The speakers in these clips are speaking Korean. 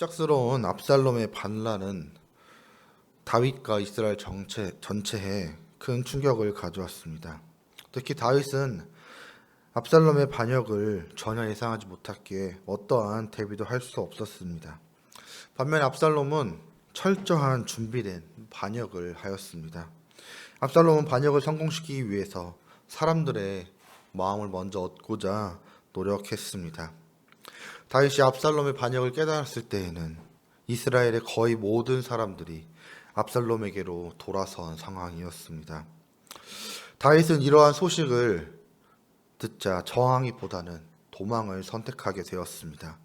갑작스러운 압살롬의 반란은 다윗과 이스라엘 전체에 큰 충격을 가져왔습니다. 특히 다윗은 압살롬의 반역을 전혀 예상하지 못했기에 어떠한 대비도 할 수 없었습니다. 반면 압살롬은 철저한 준비된 반역을 하였습니다. 압살롬은 반역을 성공시키기 위해서 사람들의 마음을 먼저 얻고자 노력했습니다. 다윗이 압살롬의 반역을 깨달았을 때에는 이스라엘의 거의 모든 사람들이 압살롬에게로 돌아선 상황이었습니다. 다윗은 이러한 소식을 듣자 저항이보다는 도망을 선택하게 되었습니다.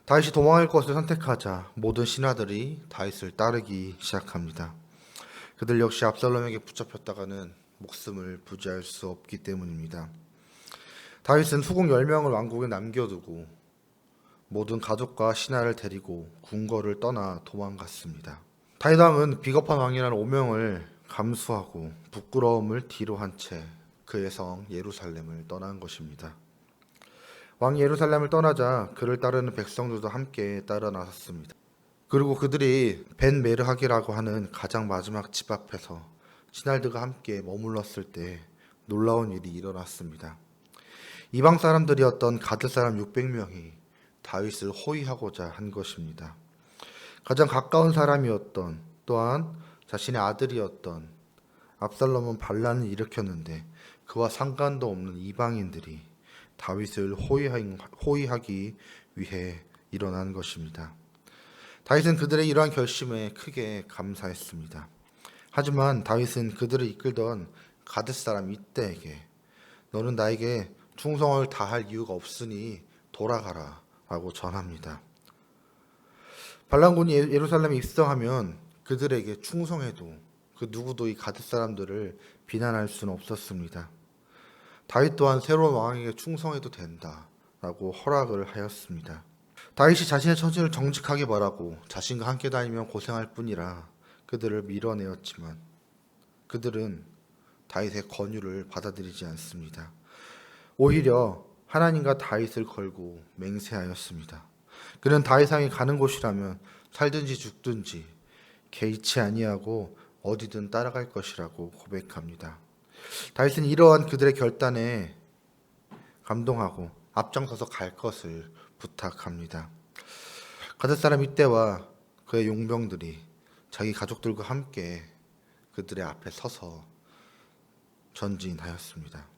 다윗이 도망할 것을 선택하자 모든 신하들이 다윗을 따르기 시작합니다. 그들 역시 압살롬에게 붙잡혔다가는 목숨을 부지할 수 없기 때문입니다. 다윗은 후궁 10명을 왕국에 남겨두고 모든 가족과 신하를 데리고 궁궐을 떠나 도망갔습니다. 다윗 왕은 비겁한 왕이라는 오명을 감수하고 부끄러움을 뒤로 한 채 그의 성 예루살렘을 떠난 것입니다. 왕이 예루살렘을 떠나자 그를 따르는 백성들도 함께 따라 나섰습니다. 그리고 그들이 벤 메르하기라고 하는 가장 마지막 집 앞에서 신하들과 함께 머물렀을 때 놀라운 일이 일어났습니다. 이방 사람들이었던 가드 사람 600명이 다윗을 호위하고자 한 것입니다. 가장 가까운 사람이었던 또한 자신의 아들이었던 압살롬은 반란을 일으켰는데 그와 상관도 없는 이방인들이 다윗을 호위하기 위해 일어난 것입니다. 다윗은 그들의 이러한 결심에 크게 감사했습니다. 하지만 다윗은 그들을 이끌던 가드 사람 이때에게 너는 나에게 충성을 다할 이유가 없으니 돌아가라 라고 전합니다. 반란군이 예루살렘에 입성하면 그들에게 충성해도 그 누구도 이 가드 사람들을 비난할 수는 없었습니다. 다윗 또한 새로운 왕에게 충성해도 된다라고 허락을 하였습니다. 다윗이 자신의 처지를 정직하게 말하고 자신과 함께 다니면 고생할 뿐이라 그들을 밀어내었지만 그들은 다윗의 권유를 받아들이지 않습니다. 오히려 하나님과 다윗을 걸고 맹세하였습니다. 그는 다윗 왕이 가는 곳이라면 살든지 죽든지 개의치 아니하고 어디든 따라갈 것이라고 고백합니다. 다윗은 이러한 그들의 결단에 감동하고 앞장서서 갈 것을 부탁합니다. 가드 사람 이때와 그의 용병들이 자기 가족들과 함께 그들의 앞에 서서 전진하였습니다.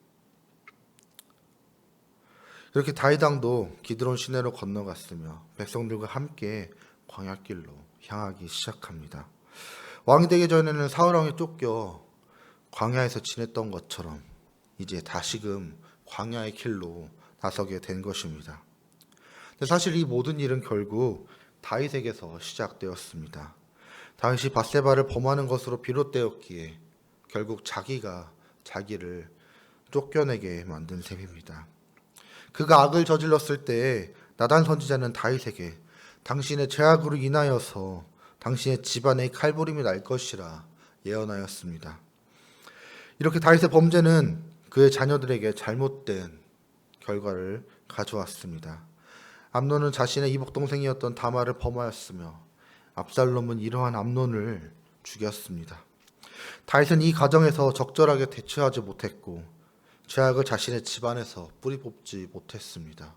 그렇게 다윗 왕도 기드론 시내로 건너갔으며 백성들과 함께 광야길로 향하기 시작합니다. 왕이 되기 전에는 사울 왕에 쫓겨 광야에서 지냈던 것처럼 이제 다시금 광야의 길로 나서게 된 것입니다. 근데 사실 이 모든 일은 결국 다윗에게서 시작되었습니다. 다윗이 밧세바를 범하는 것으로 비롯되었기에 결국 자기가 자기를 쫓겨내게 만든 셈입니다. 그가 악을 저질렀을 때 나단 선지자는 다윗에게 당신의 죄악으로 인하여서 당신의 집안에 칼부림이 날 것이라 예언하였습니다. 이렇게 다윗의 범죄는 그의 자녀들에게 잘못된 결과를 가져왔습니다. 암논은 자신의 이복 동생이었던 다말을 범하였으며 압살롬은 이러한 암논을 죽였습니다. 다윗은 이 과정에서 적절하게 대처하지 못했고 죄악을 자신의 집안에서 뿌리 뽑지 못했습니다.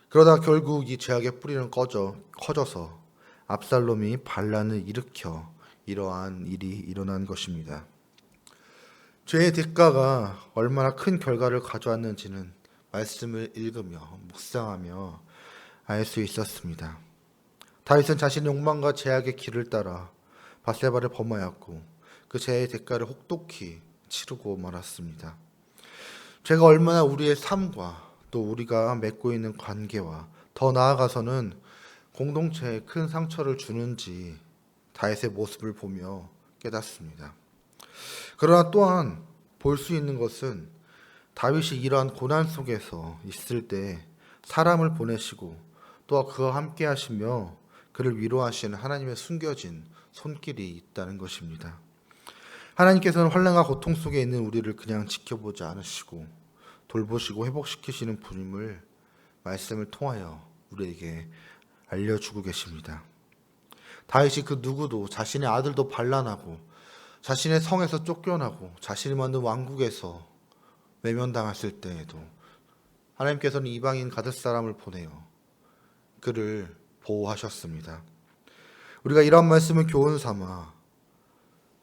그러다 결국 이 죄악의 뿌리는 커져서 압살롬이 반란을 일으켜 이러한 일이 일어난 것입니다. 죄의 대가가 얼마나 큰 결과를 가져왔는지는 말씀을 읽으며 묵상하며 알 수 있었습니다. 다윗은 자신의 욕망과 죄악의 길을 따라 밧세바를 범하였고 그 죄의 대가를 혹독히 치르고 말았습니다. 죄가 얼마나 우리의 삶과 또 우리가 맺고 있는 관계와 더 나아가서는 공동체에 큰 상처를 주는지 다윗의 모습을 보며 깨닫습니다. 그러나 또한 볼 수 있는 것은 다윗이 이러한 고난 속에서 있을 때 사람을 보내시고 또 그와 함께 하시며 그를 위로하시는 하나님의 숨겨진 손길이 있다는 것입니다. 하나님께서는 환난과 고통 속에 있는 우리를 그냥 지켜보지 않으시고 돌보시고 회복시키시는 분임을 말씀을 통하여 우리에게 알려주고 계십니다. 다윗이 그 누구도 자신의 아들도 반란하고 자신의 성에서 쫓겨나고 자신이 만든 왕국에서 외면당했을 때에도 하나님께서는 이방인 가드 사람을 보내어 그를 보호하셨습니다. 우리가 이런 말씀을 교훈 삼아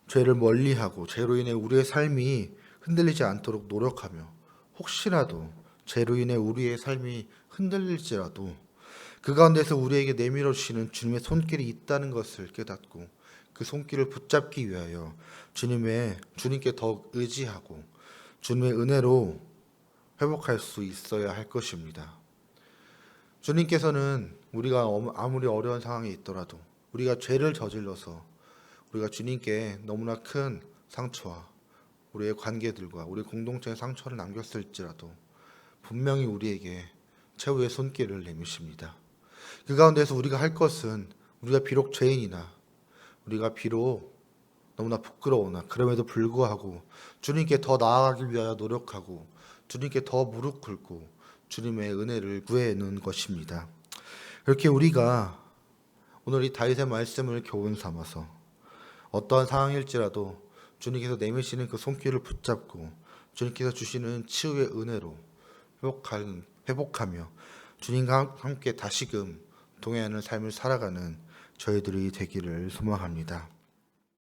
죄를 멀리하고 죄로 인해 우리의 삶이 흔들리지 않도록 노력하며 혹시라도 죄로 인해 우리의 삶이 흔들릴지라도 그 가운데서 우리에게 내밀어 주시는 주님의 손길이 있다는 것을 깨닫고 그 손길을 붙잡기 위하여 주님께 더 의지하고 주님의 은혜로 회복할 수 있어야 할 것입니다. 주님께서는 우리가 아무리 어려운 상황에 있더라도 우리가 죄를 저질러서 우리가 주님께 너무나 큰 상처와 우리의 관계들과 우리 공동체의 상처를 남겼을지라도 분명히 우리에게 최후의 손길을 내미십니다. 그 가운데서 우리가 할 것은 우리가 비록 죄인이나 우리가 비록 너무나 부끄러우나 그럼에도 불구하고 주님께 더 나아가기 위하여 노력하고 주님께 더 무릎 꿇고 주님의 은혜를 구해내는 것입니다. 그렇게 우리가 오늘 이 다윗의 말씀을 교훈 삼아서 어떠한 상황일지라도 주님께서 내미시는 그 손길을 붙잡고 주님께서 주시는 치유의 은혜로 회복하며 주님과 함께 다시금 동행하는 삶을 살아가는 저희들이 되기를 소망합니다.